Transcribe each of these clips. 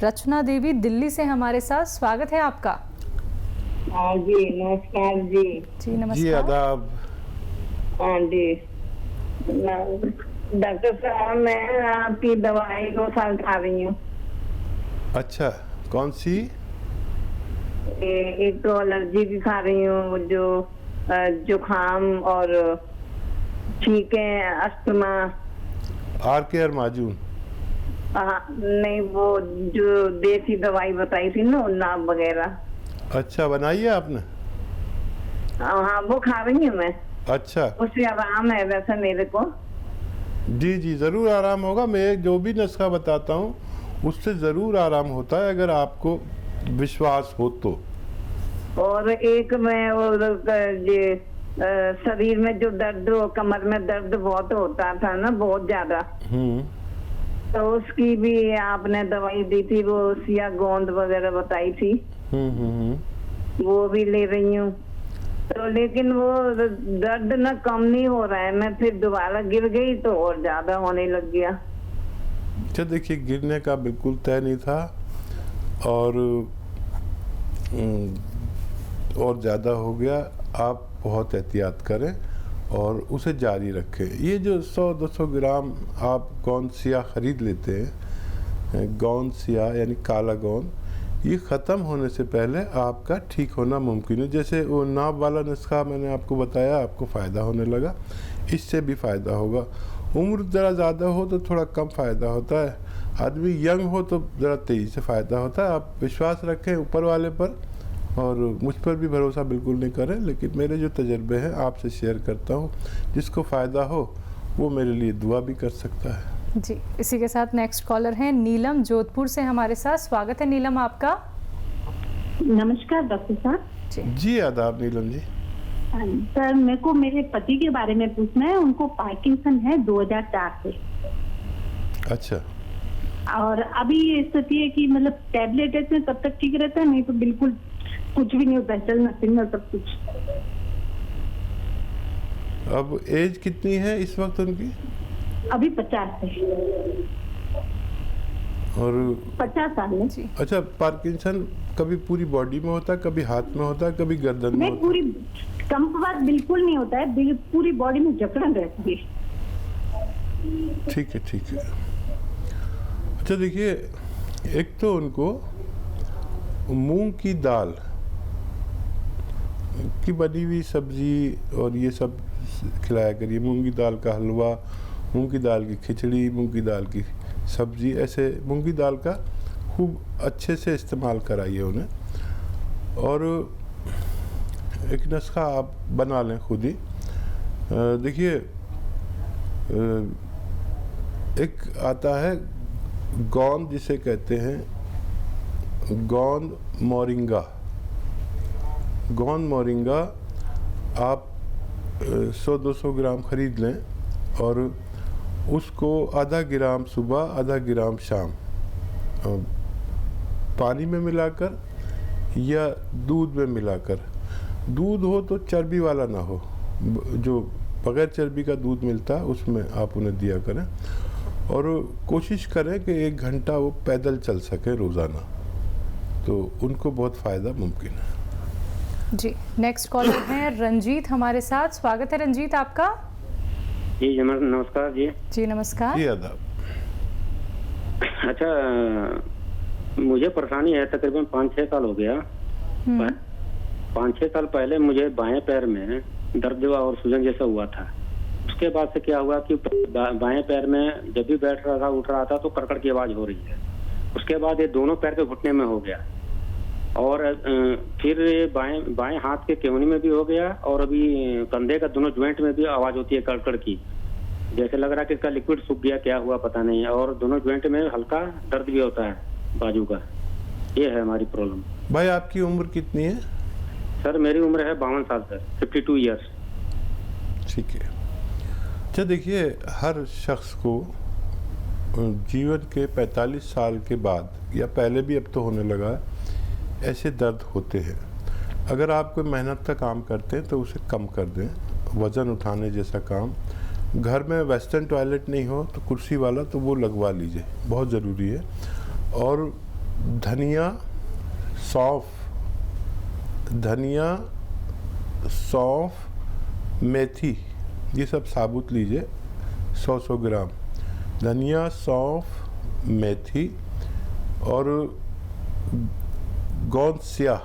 रचना देवी दिल्ली से हमारे साथ, स्वागत है आपका। हाँ जी, नमस्कार जी। जी नमस्कार। जी आदाब। हाँ जी, डॉक्टर साहब मैं आपकी दवाई 2 साल खा रही हूँ। अच्छा, कौन सी? एक तो एलर्जी की खा रही हूँ, जो जुखाम और छींकें, अस्थमा। आर माजून? नहीं, वो जो देसी दवाई बताई थी ना, नाम वगैरह। अच्छा, बनाई है आपने? हाँ, वो खा रही हूँ मैं। अच्छा, उससे आराम है वैसे मेरे को। जी जी, ज़रूर आराम होगा। मैं जो भी नुस्खा बताता हूँ उससे ज़रूर आराम होता है, अगर आपको विश्वास हो तो। और एक मैं शरीर में जो दर्द, कमर में दर्द बहुत होता था ना, बहुत ज्यादा, तो उसकी भी आपने दवाई दी थी, वो सिया गोंद वगैरह बताई थी। वो भी ले रही हूँ, तो लेकिन वो दर्द ना कम नहीं हो रहा है। मैं फिर दोबारा गिर गई तो और ज्यादा होने लग गया। अच्छा, देखिए, गिरने का बिल्कुल तय नहीं था और ज़्यादा हो गया। आप बहुत एहतियात करें और उसे जारी रखें। ये जो 100-200 ग्राम आप गोंद सिया ख़रीद लेते हैं, गोंद सिया यानी काला गोंद, ये ख़त्म होने से पहले आपका ठीक होना मुमकिन है। जैसे वो नाप वाला नुस्खा मैंने आपको बताया, आपको फ़ायदा होने लगा, इससे भी फ़ायदा होगा। उम्र ज़रा ज़्यादा हो तो थोड़ा कम फ़ायदा होता है, आदमी यंग हो तो ज़रा तेज़ी से फ़ायदा होता है। आप विश्वास रखें ऊपर वाले पर, और मुझ पर भी भरोसा बिल्कुल नहीं करें, लेकिन मेरे जो तजर्बे हैं आपसे शेयर करता हूँ। जिसको फ़ायदा हो वो मेरे लिए दुआ भी कर सकता है। जी, इसी के साथ नेक्स्ट कॉलर हैं नीलम, जोधपुर से हमारे साथ, स्वागत है नीलम आपका। नमस्कार डॉक्टर साहब। जी आदाब नीलम जी। सर, मेरे को मेरे पति के बारे में पूछना है। उनको पार्किंसन है 2004 से। अच्छा। और अभी ये स्थिति है कि मतलब टैबलेट ऐसे तब तक ठीक रहता है, नहीं तो बिल्कुल कुछ भी नहीं होता है, चलना फिरना सब कुछ। अब एज कितनी है इस वक्त उनकी? अभी 50 है। और 50 साल है जी। अच्छा, पार्किंसन कभी पूरी बॉडी में होता है, कभी हाथ में होता है, कभी गर्दन में नहीं, होता है? पूरी कंपवात बिल्कुल नहीं होता है, पूरी बॉडी में जकड़न रहती है। ठीक है, ठीक है। अच्छा देखिए, एक तो उनको मूंग की दाल की बनी हुई सब्जी और ये सब खिलाया करिए। मूंग की दाल का हलवा, मूंग की दाल की खिचड़ी, मूंग की दाल की सब्जी, ऐसे मूंग की दाल का खूब अच्छे से इस्तेमाल कराइए उन्हें। और एक नुस्खा आप बना लें खुद ही। देखिए, एक आता है गोंद, जिसे कहते हैं गोंद मोरिंगा। गोंद मोरिंगा आप 100-200 ग्राम ख़रीद लें और उसको आधा ग्राम सुबह, आधा ग्राम शाम पानी में मिलाकर या दूध में मिलाकर, दूध हो तो चर्बी वाला ना हो, जो बग़ैर चर्बी का दूध मिलता है उसमें आप उन्हें दिया करें। और कोशिश करें कि 1 घंटा वो पैदल चल सके रोज़ाना, तो उनको बहुत फ़ायदा मुमकिन है। जी, नेक्स्ट कॉलर हैं रंजीत हमारे साथ, स्वागत है रंजीत आपका। जी नमस्कार जी। जी नमस्कार। जी आदाब। अच्छा, मुझे परेशानी है, तकरीबन 5-6 साल हो गया। 5-6 साल पहले मुझे बाएं पैर में दर्द और सूजन जैसा हुआ था। उसके बाद से क्या हुआ कि बाएं पैर में जब भी बैठ रहा था, उठ रहा था, तो कड़कड़ की आवाज हो रही है। उसके बाद ये दोनों पैर के घुटने में हो गया, और फिर बाएं हाथ के केहूनी में भी हो गया, और अभी कंधे का दोनों ज्वाइंट में भी आवाज होती है कड़कड़ की, जैसे लग रहा है कि इसका लिक्विड सूख गया, क्या हुआ पता नहीं। और दोनों ज्वाइंट में हल्का दर्द भी होता है बाजू का। ये है हमारी प्रॉब्लम। भाई, आपकी उम्र कितनी है? सर, मेरी उम्र है 52 साल सर, 52 ईयर्स। ठीक है। अच्छा देखिए, हर शख्स को जीवन के 45 साल के बाद या पहले भी, अब तो होने लगा है, ऐसे दर्द होते हैं। अगर आप कोई मेहनत का काम करते हैं तो उसे कम कर दें, वज़न उठाने जैसा काम। घर में वेस्टर्न टॉयलेट नहीं हो तो कुर्सी वाला, तो वो लगवा लीजिए, बहुत ज़रूरी है। और धनिया, सौंफ, मेथी, ये सब साबुत लीजिए 100 ग्राम। धनिया, सौंफ, मेथी और गोंद स्याह,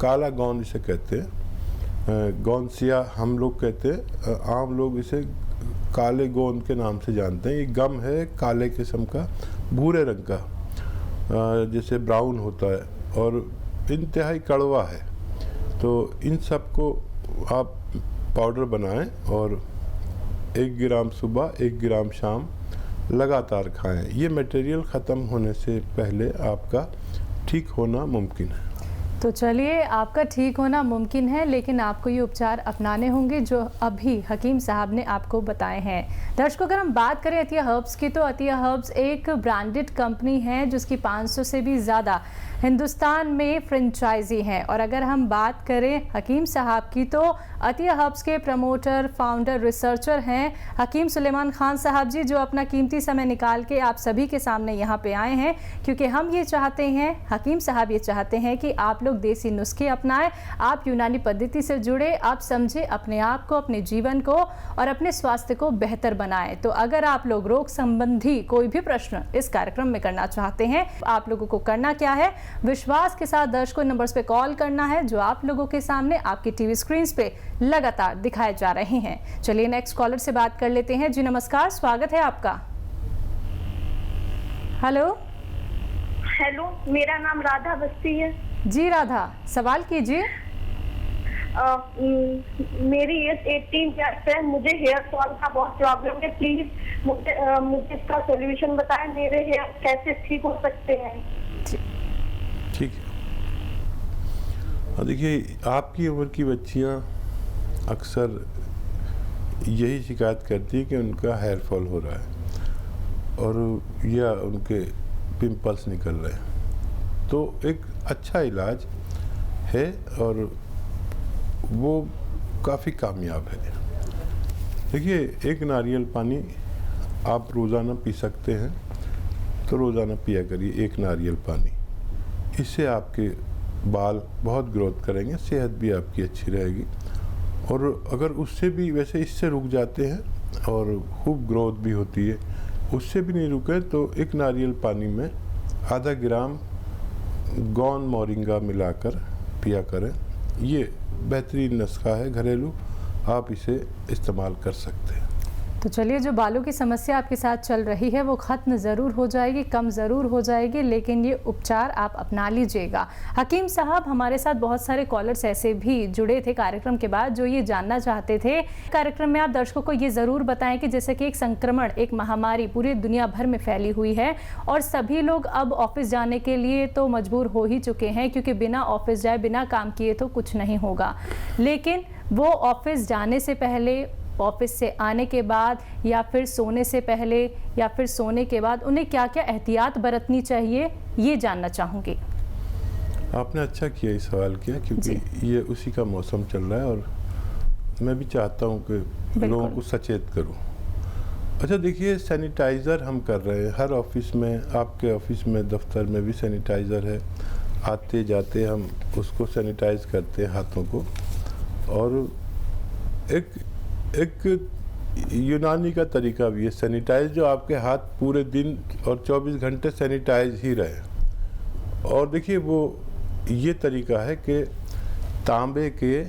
काला गोंद इसे कहते हैं। गोंद स्याह हम लोग कहते हैं, आम लोग इसे काले गोंद के नाम से जानते हैं। ये गम है काले किस्म का, भूरे रंग का, जैसे ब्राउन होता है और इंतहाई कड़वा है। तो इन सब को आप पाउडर बनाएं और 1 ग्राम सुबह 1 ग्राम शाम लगातार खाएं। ये मटेरियल ख़त्म होने से पहले आपका ठीक होना मुमकिन है। तो चलिए, आपका ठीक होना मुमकिन है, लेकिन आपको ये उपचार अपनाने होंगे जो अभी हकीम साहब ने आपको बताए हैं। दर्शकों, अगर हम बात करें अतिया हर्ब्स की, तो अतिया हर्ब्स एक ब्रांडेड कंपनी है जिसकी 500 से भी ज़्यादा हिंदुस्तान में फ्रेंचाइजी है। और अगर हम बात करें हकीम साहब की, तो अतिया हर्ब्स के प्रमोटर, फाउंडर, रिसर्चर हैं हकीम सुलेमान खान साहब जी, जो अपना कीमती समय निकाल के आप सभी के सामने यहाँ पे आए हैं, क्योंकि हम ये चाहते हैं, हकीम साहब ये चाहते हैं कि आप लोग देसी नुस्खे अपनाएं, आप यूनानी पद्धति से जुड़े, आप समझे अपने आप को, अपने जीवन को और अपने स्वास्थ्य को बेहतर बनाएं। तो अगर आप लोग रोग संबंधी कोई भी प्रश्न इस कार्यक्रम में करना चाहते हैं, आप लोगों को करना क्या है, विश्वास के साथ दर्शकों नंबर्स पे कॉल करना है जो आप लोगों के सामने आपकी टीवी स्क्रीन पे लगातार दिखाए जा रहे हैं। चलिए नेक्स्ट कॉलर से बात कर लेते हैं। जी नमस्कार, स्वागत है आपका। हेलो। हेलो, मेरा नाम राधा बस्ती है। जी राधा, सवाल कीजिए। मेरी एज 18 ईयर्स है, मुझे हेयर फॉल का बहुत प्रॉब्लम है। प्लीज मुझे इसका सोल्यूशन बताएं, मेरे हेयर कैसे ठीक हो सकते हैं। ठीक है। और देखिए, आपकी उम्र की बच्चियां अक्सर यही शिकायत करती है कि उनका हेयर फॉल हो रहा है और या उनके पिंपल्स निकल रहे हैं। तो एक अच्छा इलाज है और वो काफ़ी कामयाब है। देखिए, एक नारियल पानी आप रोज़ाना पी सकते हैं, तो रोज़ाना पिया करिए 1 नारियल पानी। इससे आपके बाल बहुत ग्रोथ करेंगे, सेहत भी आपकी अच्छी रहेगी। और अगर उससे भी, वैसे इससे रुक जाते हैं और खूब ग्रोथ भी होती है, उससे भी नहीं रुके तो 1 नारियल पानी में आधा ग्राम गोंद मोरिंगा मिलाकर पिया करें। ये बेहतरीन नुस्खा है घरेलू, आप इसे इस्तेमाल कर सकते हैं। तो चलिए, जो बालों की समस्या आपके साथ चल रही है वो ख़त्म ज़रूर हो जाएगी, कम ज़रूर हो जाएगी, लेकिन ये उपचार आप अपना लीजिएगा। हकीम साहब, हमारे साथ बहुत सारे कॉलर्स ऐसे भी जुड़े थे कार्यक्रम के बाद जो ये जानना चाहते थे। कार्यक्रम में आप दर्शकों को ये ज़रूर बताएं कि जैसे कि एक संक्रमण, एक महामारी पूरी दुनिया भर में फैली हुई है और सभी लोग अब ऑफिस जाने के लिए तो मजबूर हो ही चुके हैं, क्योंकि बिना ऑफिस जाए, बिना काम किए तो कुछ नहीं होगा। लेकिन वो ऑफिस जाने से पहले, ऑफिस से आने के बाद या फिर सोने से पहले या फिर सोने के बाद उन्हें क्या क्या एहतियात बरतनी चाहिए, ये जानना चाहूँगी। आपने अच्छा किया ये सवाल किया, क्योंकि ये उसी का मौसम चल रहा है और मैं भी चाहता हूँ कि लोगों को सचेत करूँ। अच्छा, देखिए, सैनिटाइज़र हम कर रहे हैं हर ऑफिस में, आपके ऑफिस में, दफ्तर में भी सैनिटाइज़र है। आते जाते हम उसको सैनिटाइज़ करते हैं हाथों को। और एक यूनानी का तरीका भी है सैनिटाइज, जो आपके हाथ पूरे दिन और 24 घंटे सैनिटाइज ही रहे। और देखिए, वो ये तरीका है कि तांबे के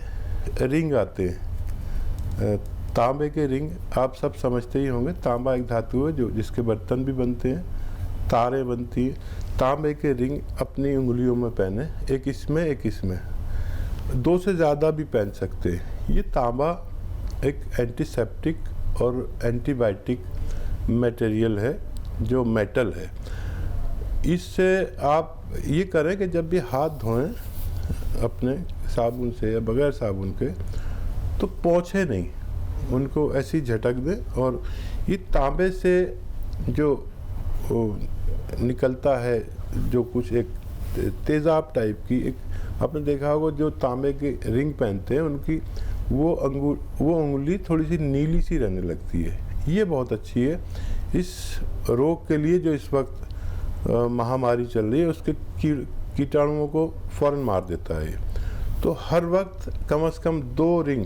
रिंग आते हैं। तांबे के रिंग आप सब समझते ही होंगे। तांबा एक धातु है जो जिसके बर्तन भी बनते हैं, तारे बनती हैं। तांबे के रिंग अपनी उंगलियों में पहने, एक इसमें एक इसमें, 2 से ज़्यादा भी पहन सकते हैं। ये तांबा एक एंटीसेप्टिक और एंटीबायोटिक मटेरियल है, जो मेटल है। इससे आप ये करें कि जब भी हाथ धोएं अपने साबुन से या बगैर साबुन के, तो पोंछे नहीं, उनको ऐसी झटक दें। और ये तांबे से जो निकलता है, जो कुछ एक तेज़ाब टाइप की, एक आपने देखा होगा जो तांबे के रिंग पहनते हैं, उनकी वो उंगली थोड़ी सी नीली सी रहने लगती है। ये बहुत अच्छी है इस रोग के लिए जो इस वक्त महामारी चल रही है उसके कीटाणुओं को फ़ौरन मार देता है। तो हर वक्त कम से कम 2 रिंग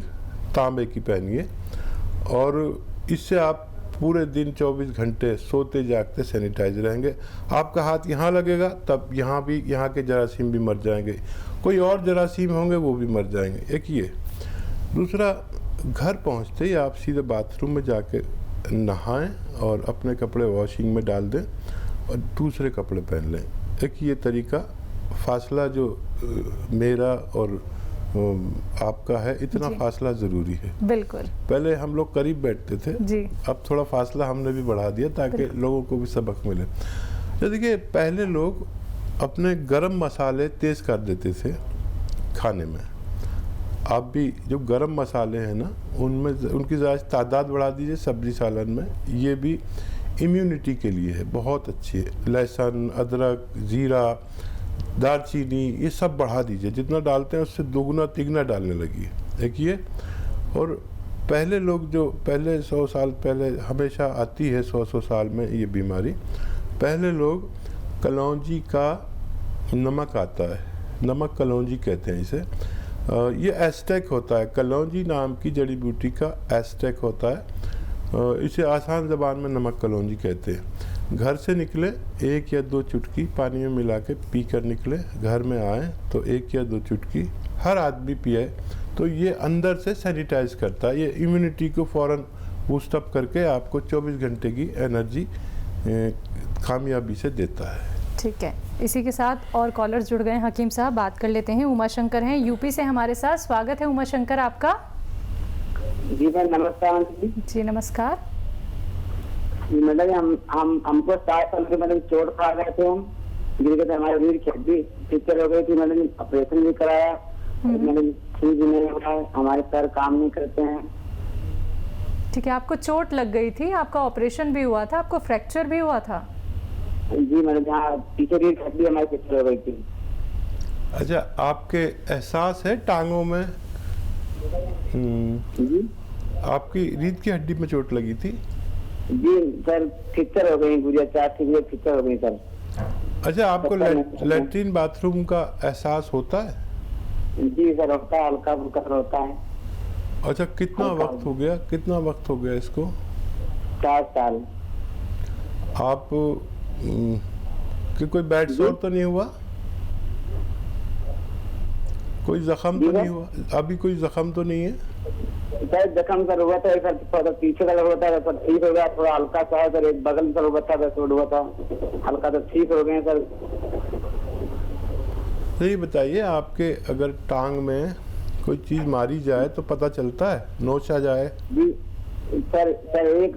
तांबे की पहनिए और इससे आप पूरे दिन 24 घंटे सोते जागते सैनिटाइज रहेंगे। आपका हाथ यहाँ लगेगा तब यहाँ के जरासीम भी मर जाएंगे, कोई और जरासीम होंगे वो भी मर जाएंगे। एक ये। दूसरा, घर पहुँचते ही आप सीधे बाथरूम में जाके नहाएं और अपने कपड़े वॉशिंग में डाल दें और दूसरे कपड़े पहन लें। एक ये तरीका, फासला जो मेरा और आपका है इतना फासला ज़रूरी है। बिल्कुल। पहले हम लोग करीब बैठते थे जी। अब थोड़ा फासला हमने भी बढ़ा दिया ताकि लोगों को भी सबक मिले। तो देखिए, पहले लोग अपने गरम मसाले तेज़ कर देते थे खाने में। आप भी जो गरम मसाले हैं ना उनमें उनकी ज़रा तादाद बढ़ा दीजिए सब्जी सालन में। ये भी इम्यूनिटी के लिए है, बहुत अच्छी है। लहसुन, अदरक, ज़ीरा, दालचीनी ये सब बढ़ा दीजिए, जितना डालते हैं उससे दोगुना तिगुना डालने लगी। एक ये। और पहले लोग जो पहले 100 साल पहले, हमेशा आती है 100 साल में ये बीमारी, पहले लोग कलौंजी का नमक आता है, नमक कलौंजी कहते हैं इसे। ये एस्टेक होता है, कलौंजी नाम की जड़ी बूटी का एस्टेक होता है। इसे आसान ज़बान में नमक कलौंजी कहते हैं। घर से निकले 1 या 2 चुटकी पानी में मिला के पी कर निकले, घर में आए तो 1 या 2 चुटकी हर आदमी पिए तो ये अंदर से सैनिटाइज करता है। ये इम्यूनिटी को फ़ौरन बूस्टअप करके आपको 24 घंटे की एनर्जी कामयाबी से देता है। ठीक है, इसी के साथ और कॉलर्स जुड़ गए हैं हकीम साहब, बात कर लेते हैं। उमा शंकर हैं यूपी से हमारे साथ। स्वागत है उमा शंकर आपका। जी मैम नमस्कार। जी नमस्कार। मैडम हमको 7 साल के मैडम चोट खा गए थे, हम गिर गए थे, हमारी रीढ़ की हड्डी फ्रैक्चर हो गई थी मैडम। ऑपरेशन भी कराया मैडम, ठीक भी नहीं हुआ, हमारे पैर काम नहीं करते हैं। ठीक है, आपको चोट लग गई थी, आपका ऑपरेशन भी हुआ था, आपको फ्रैक्चर भी हुआ था? जी मैडम, जहाँ पीछे रीढ़ की हड्डी हमारी फ्रैक्चर हो गई थी। अच्छा, आपके एहसास है टांगों में? जी आपकी रीढ़ की हड्डी में चोट लगी थी? जी सर, फ्रैक्चर हो गई, गुड़िया 4 गुड़िया फ्रैक्चर हो गई सर। अच्छा, आपको लैट्रीन बाथरूम का एहसास होता है? जी सर होता है, हल्का फुल्का होता है। अच्छा, कितना वक्त हो गया इसको? 4 साल। आप कि कोई बैड सोर तो नहीं हुआ? कोई जख्म तो नहीं हुआ? अभी कोई जख्म तो नहीं है? सर जख्म सर हुआ था सर, थोड़ा पीछे का हुआ था सर, ठीक हो गया, थोड़ा हल्का सा है सर, एक बगल सर हुआ था, हुआ था हल्का, तो ठीक हो गए सर। तो ये बताइए, आपके अगर टांग में कोई चीज मारी जाए तो पता चलता है, नोच आ जाए? जी सर एक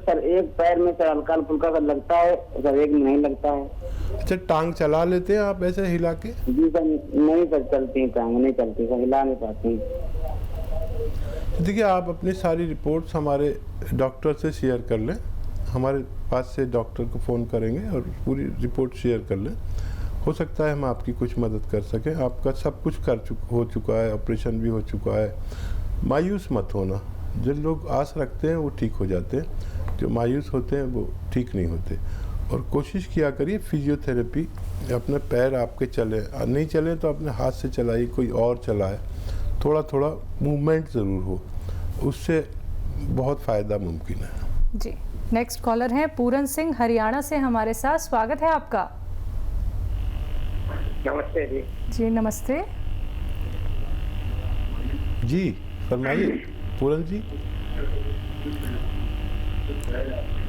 पैर में सर हल्का फुल्का सर लगता है सर, एक नहीं लगता है। अच्छा, टांग चला लेते हैं आप ऐसे हिला के? जी सर नहीं सर, चलती है टांग, नहीं चलती सर, हिला नहीं पाती। देखिए, आप अपनी सारी रिपोर्ट्स हमारे डॉक्टर से शेयर कर लें, हमारे पास से डॉक्टर को फ़ोन करेंगे और पूरी रिपोर्ट शेयर कर लें। हो सकता है हम आपकी कुछ मदद कर सकें। आपका सब कुछ हो चुका है, ऑपरेशन भी हो चुका है। मायूस मत होना, जिन लोग आस रखते हैं वो ठीक हो जाते हैं, जो मायूस होते हैं वो ठीक नहीं होते। और कोशिश किया करिए फिजियोथेरेपी, अपने पैर आपके चले, नहीं चले तो अपने हाथ से चलाइए, कोई और चलाए, थोड़ा थोड़ा मूवमेंट ज़रूर हो, उससे बहुत फ़ायदा मुमकिन है। जी, नेक्स्ट कॉलर हैं पूरन सिंह हरियाणा से हमारे साथ। स्वागत है आपका। नमस्ते जी। जी नमस्ते। जी फरमाइए पूरन जी।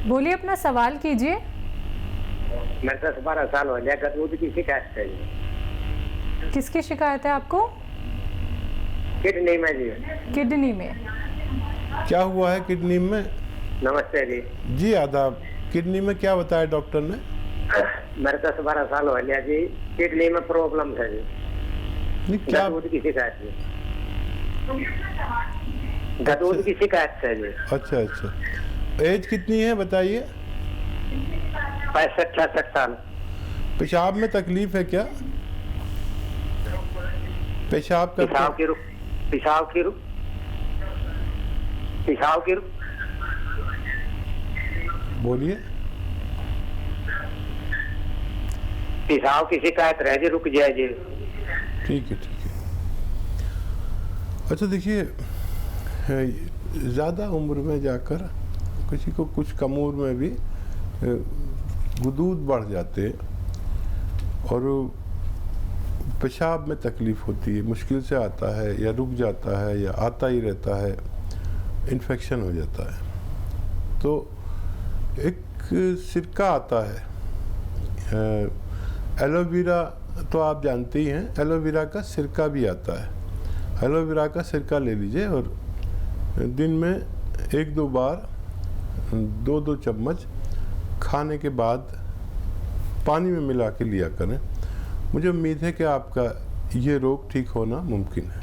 बोलिए, अपना सवाल कीजिए। मेरे 10-12 साल हो गया, दूध की शिकायत है। किसकी शिकायत है आपको? किडनी में जी। किडनी में क्या हुआ है किडनी में? नमस्ते जी। जी आदाब। किडनी में क्या बताया डॉक्टर ने? मेरे 10-12 साल हो गया जी, किडनी में प्रॉब्लम है जी। नहीं, क्या दूध की शिकायत जी, दूध की शिकायत है जी। अच्छा अच्छा, एज कितनी है बताइए? 65-66 साल। पेशाब में तकलीफ है क्या? पेशाब बोलिए। पेशाब की शिकायत रह जी, रुक जाए जी। ठीक है, ठीक है। अच्छा देखिए, ज़्यादा उम्र में जाकर किसी को कुछ कम उम्र में भी गुदूद बढ़ जाते और पेशाब में तकलीफ़ होती है, मुश्किल से आता है या रुक जाता है या आता ही रहता है, इन्फेक्शन हो जाता है। तो एक सिरका आता है, एलोवेरा तो आप जानते ही हैं, एलोवेरा का सिरका भी आता है। एलोवेरा का सिरका ले लीजिए और दिन में 1-2 बार 2-2 चम्मच खाने के बाद पानी में मिला के लिया करें। मुझे उम्मीद है कि आपका ये रोग ठीक होना मुमकिन है।